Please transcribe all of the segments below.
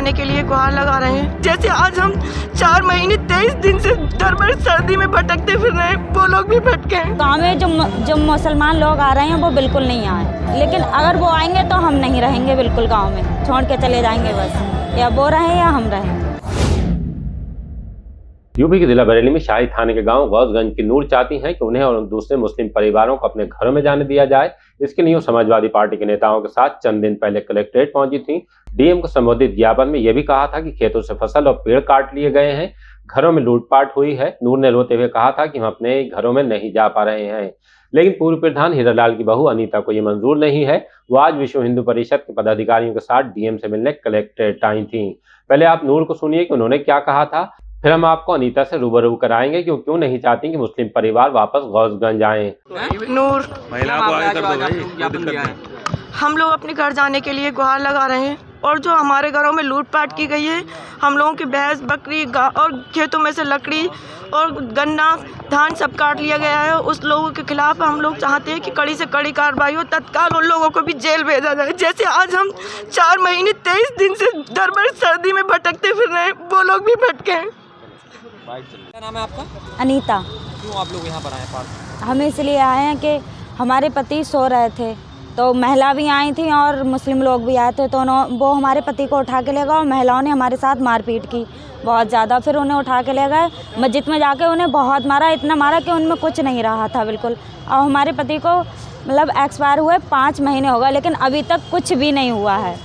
जाने के लिए गुहार लगा रहे हैं। जैसे आज हम 4 महीने 23 दिन से दरबर सर्दी में भटकते फिर रहे हैं, वो लोग भी भटके हैं। गाँव में जो मुसलमान लोग आ रहे हैं वो बिल्कुल नहीं आए, लेकिन अगर वो आएंगे तो हम नहीं रहेंगे, बिल्कुल गाँव में छोड़ के चले जाएंगे बस, या वो रहें या हम रहें। यूपी के जिला बरेली में शाही थाने के गांव गौसगंज की नूर चाहती हैं कि उन्हें और दूसरे मुस्लिम परिवारों को अपने घरों में जाने दिया जाए। इसके लिए समाजवादी पार्टी के नेताओं के साथ चंद दिन पहले कलेक्ट्रेट पहुंची थी। डीएम को संबोधित ज्ञापन में यह भी कहा था कि खेतों से फसल और पेड़ काट लिए गए हैं, घरों में लूटपाट हुई है। नूर ने रोते हुए कहा था कि हम अपने घरों में नहीं जा पा रहे हैं, लेकिन पूर्व प्रधान हीरालाल की बहू अनीता को ये मंजूर नहीं है। वो आज विश्व हिंदू परिषद के पदाधिकारियों के साथ डीएम से मिलने कलेक्ट्रेट आई थी। पहले आप नूर को सुनिए कि उन्होंने क्या कहा था, फिर हम आपको अनीता से रूबरू कराएंगे कि क्यों नहीं चाहती कि मुस्लिम परिवार वापस गौसगंज आए। नूर, महिला को आगे कर दो भाई। हम लोग अपने घर जाने के लिए गुहार लगा रहे हैं और जो हमारे घरों में लूटपाट की गई है, हम लोगों की भैंस बकरी और खेतों में से लकड़ी और गन्ना धान सब काट लिया गया है। उस लोगों के खिलाफ हम लोग चाहते हैं कि कड़ी से कड़ी कार्रवाई हो, तत्काल उन लोगों को भी जेल भेजा जाए। जैसे आज हम 4 महीने 23 दिन से दरबर सर्दी में भटकते फिर रहे हैं, वो लोग भी भटके हैं। क्या नाम है आपका? अनीता। क्यों आप लोग यहाँ पर आए पास? हम इसलिए आए हैं कि हमारे पति सो रहे थे, तो महिला भी आई थी और मुस्लिम लोग भी आए थे, तो वो हमारे पति को उठा के ले गए और महिलाओं ने हमारे साथ मारपीट की बहुत ज़्यादा। फिर उन्हें उठा के ले गए मस्जिद में जाके, उन्हें बहुत मारा, इतना मारा कि उनमें कुछ नहीं रहा था बिल्कुल। और हमारे पति को मतलब एक्सपायर हुए 5 महीने हो गए, लेकिन अभी तक कुछ भी नहीं हुआ है।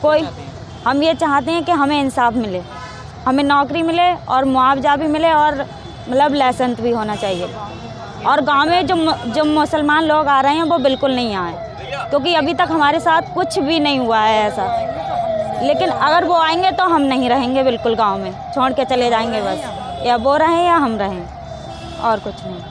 कोई हम ये चाहते हैं कि हमें इंसाफ मिले, हमें नौकरी मिले और मुआवजा भी मिले और मतलब लाइसेंस भी होना चाहिए। और गांव में जो मुसलमान लोग आ रहे हैं वो बिल्कुल नहीं आए, क्योंकि अभी तक हमारे साथ कुछ भी नहीं हुआ है ऐसा। लेकिन अगर वो आएंगे तो हम नहीं रहेंगे, बिल्कुल गांव में छोड़ के चले जाएंगे बस, या वो रहें या हम रहें, और कुछ नहीं।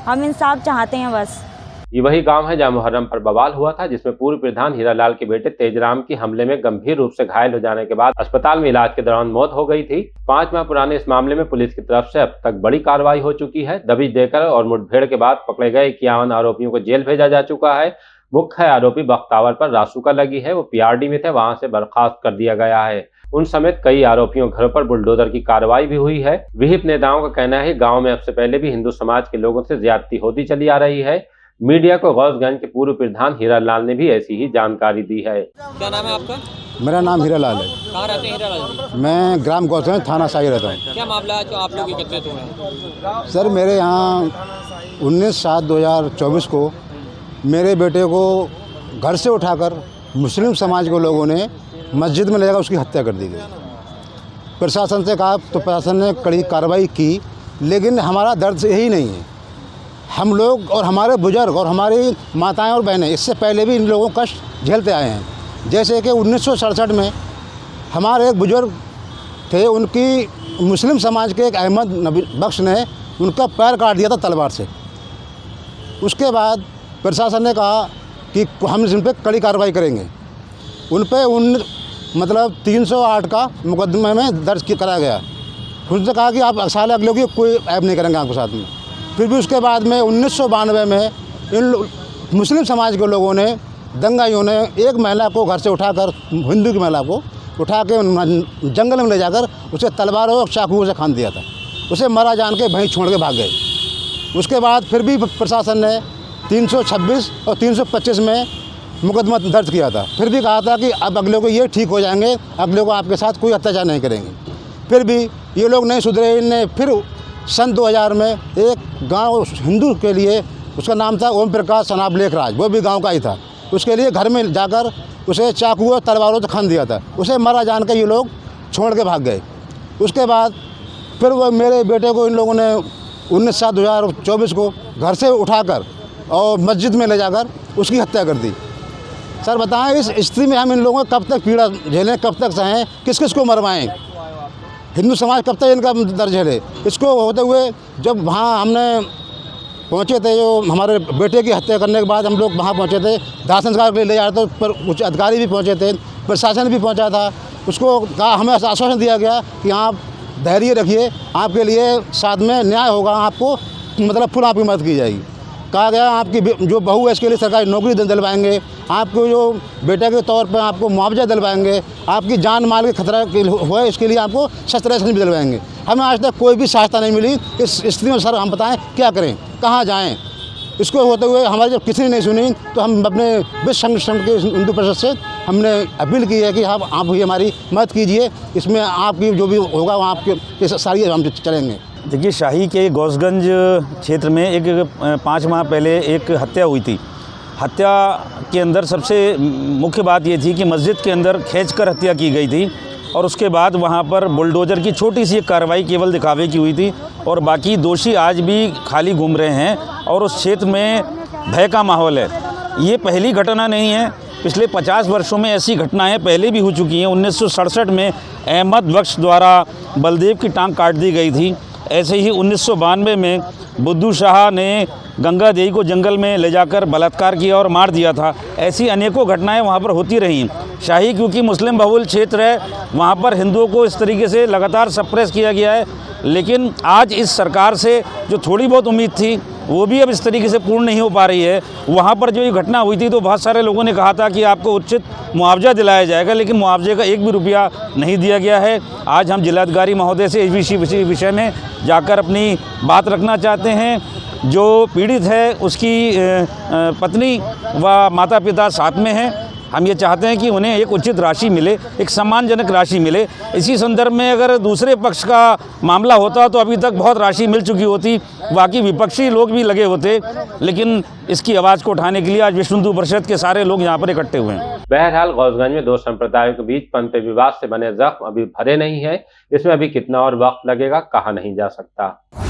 हम इंसाफ चाहते हैं बस। ये वही गांव है जहां मुहर्रम पर बवाल हुआ था, जिसमें पूर्व प्रधान हीरालाल के बेटे तेजराम की हमले में गंभीर रूप से घायल हो जाने के बाद अस्पताल में इलाज के दौरान मौत हो गई थी। 5 माह पुराने इस मामले में पुलिस की तरफ से अब तक बड़ी कार्रवाई हो चुकी है। दबिश देकर और मुठभेड़ के बाद पकड़े गए 51 आरोपियों को जेल भेजा जा चुका है। मुख्य आरोपी बख्तावर पर रासुका लगी है, वो पीआरडी में थे, वहां से बर्खास्त कर दिया गया है। उन समेत कई आरोपियों घरों पर बुलडोजर की कार्रवाई भी हुई है। विहिप नेताओं का कहना है गाँव में अब से पहले भी हिंदू समाज के लोगों से ज्यादती होती चली आ रही है। मीडिया को गौसगंज के पूर्व प्रधान हीरालाल ने भी ऐसी ही जानकारी दी है। क्या नाम है आपका? मेरा नाम हीरालाल है। कहाँ रहते हैं हीरालाल जी? मैं ग्राम गौसगंज थाना शाही रहता हूँ। क्या मामला है जो आप लोग एकत्रित हुए हैं? सर, मेरे यहाँ 19/7/2024 को मेरे बेटे को घर से उठाकर मुस्लिम समाज के लोगों ने मस्जिद में ले जाकर उसकी हत्या कर दी गई। प्रशासन से कहा तो प्रशासन ने कड़ी कार्रवाई की, लेकिन हमारा दर्द यही नहीं है। हम लोग और हमारे बुजुर्ग और हमारी माताएं और बहनें इससे पहले भी इन लोगों को कष्ट झेलते आए हैं। जैसे कि 1967 में हमारे एक बुजुर्ग थे, उनकी मुस्लिम समाज के एक अहमद नबी बख्श ने उनका पैर काट दिया था तलवार से। उसके बाद प्रशासन ने कहा कि हम इन पर कड़ी कार्रवाई करेंगे। उन पर मतलब 308 का मुकदमे में दर्ज कराया गया। उनसे कहा कि आप साल अगले की कोई ऐब नहीं करेंगे आपके साथ में। फिर भी उसके बाद में 1992 में इन मुस्लिम समाज के लोगों ने, दंगाइयों ने एक महिला को घर से उठाकर, हिंदू की महिला को उठा के जंगल में ले जाकर उसे तलवारों और चाकुओं से खान दिया था। उसे मरा जान के वहीं छोड़ के भाग गए। उसके बाद फिर भी प्रशासन ने 326 और 325 में मुकदमा दर्ज किया था। फिर भी कहा था कि अब अगले को ये ठीक हो जाएंगे, अगले को आपके साथ कोई अत्याचार नहीं करेंगे। फिर भी ये लोग नहीं सुधरे। इनने फिर सन 2000 में एक गांव हिंदू के लिए, उसका नाम था ओम प्रकाश सनाब लेखराज, वो भी गांव का ही था, उसके लिए घर में जाकर उसे चाकू और तलवारों से खान दिया था। उसे मरा जान के ये लोग छोड़ के भाग गए। उसके बाद फिर वो मेरे बेटे को इन लोगों ने 19/7/2024 को घर से उठाकर और मस्जिद में ले जाकर उसकी हत्या कर दी। सर बताएं, इस स्थिति में हम इन लोगों को कब तक पीड़ा झेलें, कब तक सहें, किस किस को मरवाएं? हिंदू समाज कब तक इनका दर्द झेले? इसको होते हुए जब वहाँ हमने पहुँचे थे, जो हमारे बेटे की हत्या करने के बाद हम लोग वहाँ पहुँचे थे, दाह संस्कार के लिए ले जा रहे थे, पर उच्च अधिकारी भी पहुँचे थे, प्रशासन भी पहुँचा था। उसको कहा, हमें आश्वासन दिया गया कि आप धैर्य रखिए, आपके लिए साथ में न्याय होगा, आपको मतलब फुल आपकी मदद की जाएगी। कहा गया आपकी जो बहू है इसके लिए सरकारी नौकरी दिलवाएंगे, आपको जो बेटे के तौर पर आपको मुआवजा दिलवाएंगे, आपकी जान माल के खतरा हो इसके लिए आपको शस्त्र भी दिलवाएंगे। हमें आज तक कोई भी सहायता नहीं मिली। इस स्थिति में सर हम बताएं क्या करें, कहाँ जाएं? इसको होते हुए हमारी जब किसी ने नहीं सुनी तो हम अपने विश्व संगठन के हिंदू परिषद से हमने अपील की है कि आप भी हमारी मदद कीजिए, इसमें आपकी जो भी होगा वो आपके सारी हम चलेंगे। देखिए, शाही के गौसगंज क्षेत्र में एक 5 माह पहले एक हत्या हुई थी। हत्या के अंदर सबसे मुख्य बात ये थी कि मस्जिद के अंदर खींचकर हत्या की गई थी और उसके बाद वहाँ पर बुलडोज़र की छोटी सी एक कार्रवाई केवल दिखावे की हुई थी और बाकी दोषी आज भी खाली घूम रहे हैं और उस क्षेत्र में भय का माहौल है। ये पहली घटना नहीं है, पिछले 50 वर्षों में ऐसी घटनाएं पहले भी हो चुकी हैं। 1967 में अहमद बख्श द्वारा बलदेव की टांग काट दी गई थी। ऐसे ही 1992 में बुद्धू शाह ने गंगा देवी को जंगल में ले जाकर बलात्कार किया और मार दिया था। ऐसी अनेकों घटनाएं वहां पर होती रहीं। शाही क्योंकि मुस्लिम बहुल क्षेत्र है, वहां पर हिंदुओं को इस तरीके से लगातार सप्रेस किया गया है। लेकिन आज इस सरकार से जो थोड़ी बहुत उम्मीद थी वो भी अब इस तरीके से पूर्ण नहीं हो पा रही है। वहाँ पर जो ये घटना हुई थी तो बहुत सारे लोगों ने कहा था कि आपको उचित मुआवजा दिलाया जाएगा, लेकिन मुआवजे का एक भी रुपया नहीं दिया गया है। आज हम जिलाधिकारी महोदय से इस विषय में जाकर अपनी बात रखना चाहते हैं। जो पीड़ित है उसकी पत्नी व माता पिता साथ में हैं। हम ये चाहते हैं कि उन्हें एक उचित राशि मिले, एक सम्मानजनक राशि मिले। इसी संदर्भ में अगर दूसरे पक्ष का मामला होता तो अभी तक बहुत राशि मिल चुकी होती, बाकी विपक्षी लोग भी लगे होते, लेकिन इसकी आवाज़ को उठाने के लिए आज विश्व हिंदू परिषद के सारे लोग यहाँ पर इकट्ठे हुए हैं। बहरहाल गौसगंज में दो संप्रदायों के बीच पनपे विवाद से बने जख्म अभी भरे नहीं है। इसमें अभी कितना और वक्त लगेगा कहा नहीं जा सकता।